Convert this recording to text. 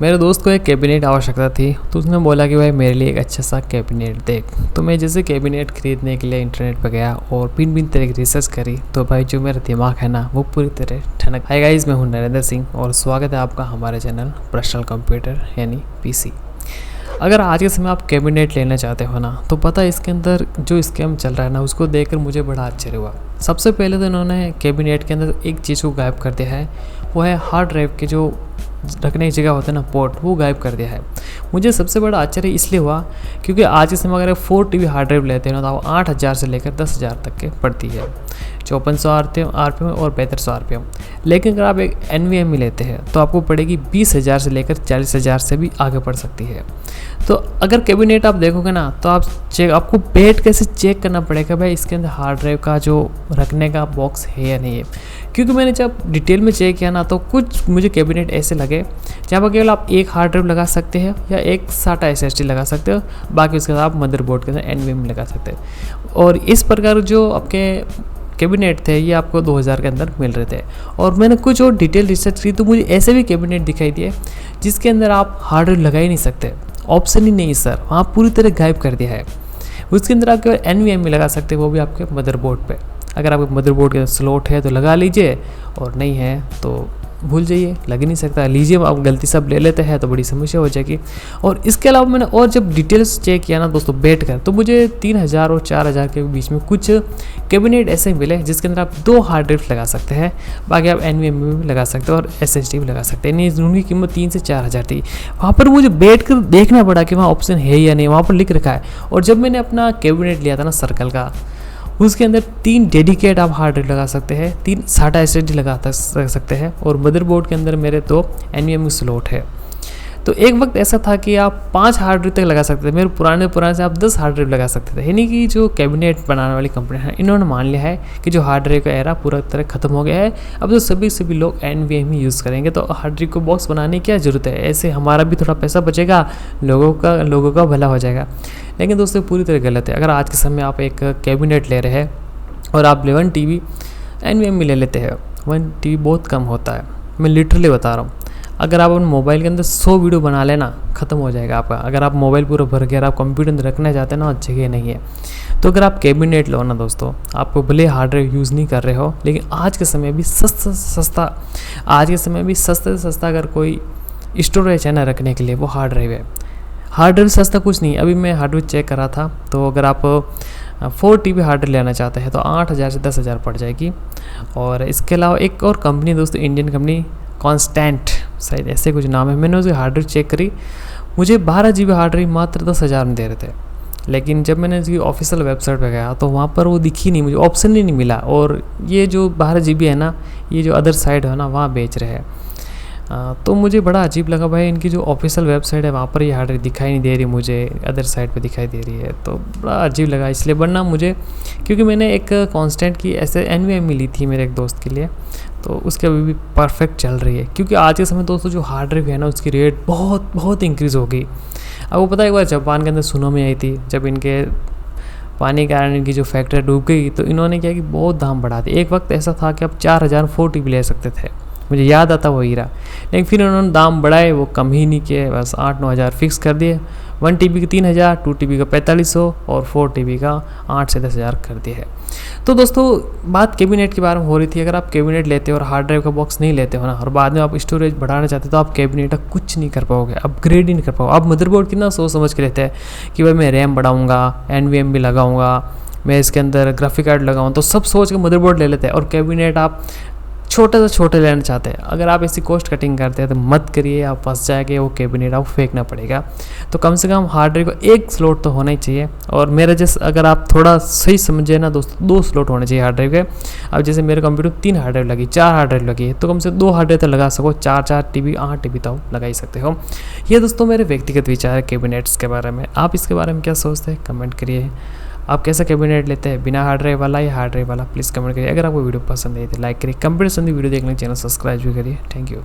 मेरे दोस्त को एक कैबिनेट आवश्यकता थी, तो उसने बोला कि भाई मेरे लिए एक अच्छा सा कैबिनेट देख। तो मैं जैसे कैबिनेट खरीदने के लिए इंटरनेट पर गया और भिन्न तरह की रिसर्च करी, तो भाई जो मेरा दिमाग है ना वो पूरी तरह ठनक। हाय गाइस, मैं हूं नरेंद्र सिंह और स्वागत है आपका हमारे चैनल पर्सनल कंप्यूटर यानी पीसी। अगर आज के समय आप कैबिनेट लेना चाहते हो ना, तो पता है इसके अंदर जो स्कैम चल रहा है ना, उसको देखकर मुझे बड़ा आश्चर्य हुआ। सबसे पहले तो इन्होंने कैबिनेट के अंदर एक चीज़ को गायब कर दिया है, वो है हार्ड ड्राइव के जो रखने की जगह होता है ना, पोर्ट, वो गायब कर दिया है। मुझे सबसे बड़ा आश्चर्य इसलिए हुआ क्योंकि आज के समय अगर 4 TB हार्ड ड्राइव लेते हैं ना, तो वो 8000 से लेकर 10,000 तक के पड़ती है, 5400 RPM और 3500 RPM। लेकिन अगर आप एक NVMe लेते हैं तो आपको पड़ेगी 20,000 से लेकर 40,000 से भी आगे पड़ सकती है। तो अगर कैबिनेट आप देखोगे ना, तो आपको बैठ कैसे चेक करना पड़ेगा भाई इसके अंदर हार्ड ड्राइव का जो रखने का बॉक्स है या नहीं है। क्योंकि मैंने जब डिटेल में चेक किया ना, तो कुछ मुझे कैबिनेट ऐसे लगे जहाँ पर केवल आप एक हार्ड ड्राइव लगा सकते हैं या एक SATA SSD लगा सकते हो, बाकी उसके साथ आप मदरबोर्ड के साथ NVMe लगा सकते हैं। और इस प्रकार जो आपके कैबिनेट थे ये आपको 2000 के अंदर मिल रहे थे। और मैंने कुछ और डिटेल रिसर्च की तो मुझे ऐसे भी कैबिनेट दिखाई दिए जिसके अंदर आप हार्ड ड्राइव लगा ही नहीं सकते, ऑप्शन ही नहीं सर, वहाँ पूरी तरह गायब कर दिया है। उसके अंदर आप केवल NVMe लगा सकते हैं, वो भी आपके मदरबोर्ड पे। अगर आपके मदरबोर्ड के स्लॉट है तो लगा लीजिए, और नहीं है तो भूल जाइए, लग ही नहीं सकता। लीजिए, आप गलती से आप ले लेते हैं तो बड़ी समस्या हो जाएगी। और इसके अलावा मैंने और जब डिटेल्स चेक किया ना दोस्तों बैठ कर, तो मुझे 3000 और 4000 के बीच में कुछ कैबिनेट ऐसे मिले जिसके अंदर आप 2 हार्ड ड्राइव लगा सकते हैं, बाकी आप NVMe भी लगा सकते हैं और SSD भी लगा सकते हैं। नहीं, उनकी कीमत 3 से 4000 थी। वहाँ पर मुझे बैठ कर देखना पड़ा कि वहाँ ऑप्शन है या नहीं, वहाँ पर लिख रखा है। और जब मैंने अपना कैबिनेट लिया था ना सर्कल का, उसके अंदर 3 डेडिकेट आप हार्ड ड्राइव लगा सकते हैं, 3 SATA SSD लगा सकते हैं, और मदरबोर्ड के अंदर मेरे 2 NVMe स्लॉट है। तो एक वक्त ऐसा था कि आप 5 हार्ड ड्राइव तक लगा सकते थे, मेरे पुराने से आप 10 हार्ड ड्राइव लगा सकते थे। यानी कि जो कैबिनेट बनाने वाली कंपनी है, इन्होंने मान लिया है कि जो हार्ड ड्राइव का एरा पूरा तरह खत्म हो गया है, अब तो सभी लोग NVMe यूज़ करेंगे, तो हार्ड ड्राइव को बॉक्स बनाने की क्या ज़रूरत है। ऐसे हमारा भी थोड़ा पैसा बचेगा, लोगों का भला हो जाएगा। लेकिन दोस्तों पूरी तरह गलत है। अगर आज के समय आप एक कैबिनेट ले रहे हैं और आप 1 TB NVMe ले लेते हैं, 1 TB बहुत कम होता है, मैं लिटरली बता रहा हूँ। अगर आप अपने मोबाइल के अंदर 100 वीडियो बना लेना, ख़त्म हो जाएगा आपका। अगर आप मोबाइल पूरा भर के आप कंप्यूटर अंदर रखना चाहते हैं ना, जगह नहीं है। तो अगर आप कैबिनेट लो ना दोस्तों, आपको भले हार्ड ड्राइव यूज़ नहीं कर रहे हो, लेकिन आज के समय भी सस्ता से सस्ता अगर कोई स्टोरेज है ना रखने के लिए, वो हार्ड ड्राइव है। हार्ड ड्राइव सस्ता कुछ नहीं। अभी मैं हार्ड ड्राइव चेक करा था, तो अगर आप 4 TB हार्ड ड्राइव लेना चाहते हैं तो 8000 से 10,000 पड़ जाएगी। और इसके अलावा एक और कंपनी दोस्तों, इंडियन कंपनी कॉन्स्टेंट, शायद ऐसे कुछ नाम है, मैंने उसकी हार्ड ड्राइव चेक करी, मुझे 12 GB हार्ड ड्राइव मात्र 10,000 में दे रहे थे। लेकिन जब मैंने इसकी ऑफिशियल वेबसाइट पर गया तो वहाँ पर वो दिखी नहीं, मुझे ऑप्शन ही नहीं मिला। और ये जो 12 GB है ना, ये जो अदर साइड है ना, वहाँ बेच रहे हैं। तो मुझे बड़ा अजीब लगा भाई, इनकी जो ऑफिशियल वेबसाइट है वहाँ पर ये हार्ड ड्राइव दिखाई नहीं दे रही, मुझे अदर साइड पे दिखाई दे रही है। तो बड़ा अजीब लगा इसलिए, वरना मुझे, क्योंकि मैंने एक कॉन्स्टेंट की ऐसे NVMe ली थी मेरे एक दोस्त के लिए, तो उसके अभी भी परफेक्ट चल रही है। क्योंकि आज के समय दोस्तों जो हार्ड ड्राइव है ना, उसकी रेट बहुत इंक्रीज़ हो गई। अब वो पता है, एक बार जापान के अंदर सुनामी आई थी, जब इनके पानी के कारण इनकी जो फैक्ट्री डूब गई, तो इन्होंने क्या कि बहुत दाम बढ़ा दिए। एक वक्त ऐसा था कि आप 4000 4 TB ले सकते थे, मुझे याद आता वो हीरा। लेकिन फिर उन्होंने दाम बढ़ाए, वो कम ही नहीं किए, बस 8-9 हज़ार फिक्स कर दिए। 1 TB का 3000, 2 TB का 4500 और 4 TB का 8 से 10,000 कर दिए है। तो दोस्तों बात कैबिनेट के बारे में हो रही थी। अगर आप कैबिनेट लेते हो और हार्ड ड्राइव का बॉक्स नहीं लेते हो ना, और बाद में आप स्टोरेज बढ़ाना चाहते हो, तो आप कैबिनेट का कुछ नहीं कर पाओगे, अपग्रेड ही नहीं कर पाओगे। आप मदरबोर्ड कितना सोच समझ के लेते हैं कि भाई मैं रैम बढ़ाऊँगा, NVMe भी लगाऊँगा, मैं इसके अंदर ग्राफिक कार्ड लगाऊँ, तो सब सोच के मदरबोर्ड ले लेते हैं। और कैबिनेट आप छोटे से छोटे लेना चाहते हैं। अगर आप ऐसी कॉस्ट कटिंग करते हैं तो मत करिए, आप फंस जाएंगे, वो कैबिनेट आपको फेंकना पड़ेगा। तो कम से कम हार्ड ड्राइव का 1 स्लॉट तो होना ही चाहिए। और मेरा जैसे, अगर आप थोड़ा सही समझे ना दोस्तों, 2 स्लॉट होने चाहिए हार्ड ड्राइव के। अब जैसे मेरे कंप्यूटर 3 हार्ड ड्राइव लगी, 4 हार्ड ड्राइव लगी है, तो कम से 2 हार्ड ड्राइव तो लगा सको, 4 TB 8 TB तो लगा ही सकते हो। ये दोस्तों मेरे व्यक्तिगत विचार है कैबिनेट्स के बारे में। आप इसके बारे में क्या सोचते हैं, कमेंट करिए। आप कैसा कैबिनेट लेते हैं, बिना हार्ड ड्राइव वाला या हार्ड ड्राइव वाला, प्लीज़ कमेंट करिए। अगर आपको वीडियो पसंद आई तो लाइक करिए, कंप्यूटर संबंधी वीडियो देखने चैनल सब्सक्राइब भी करिए। Thank you.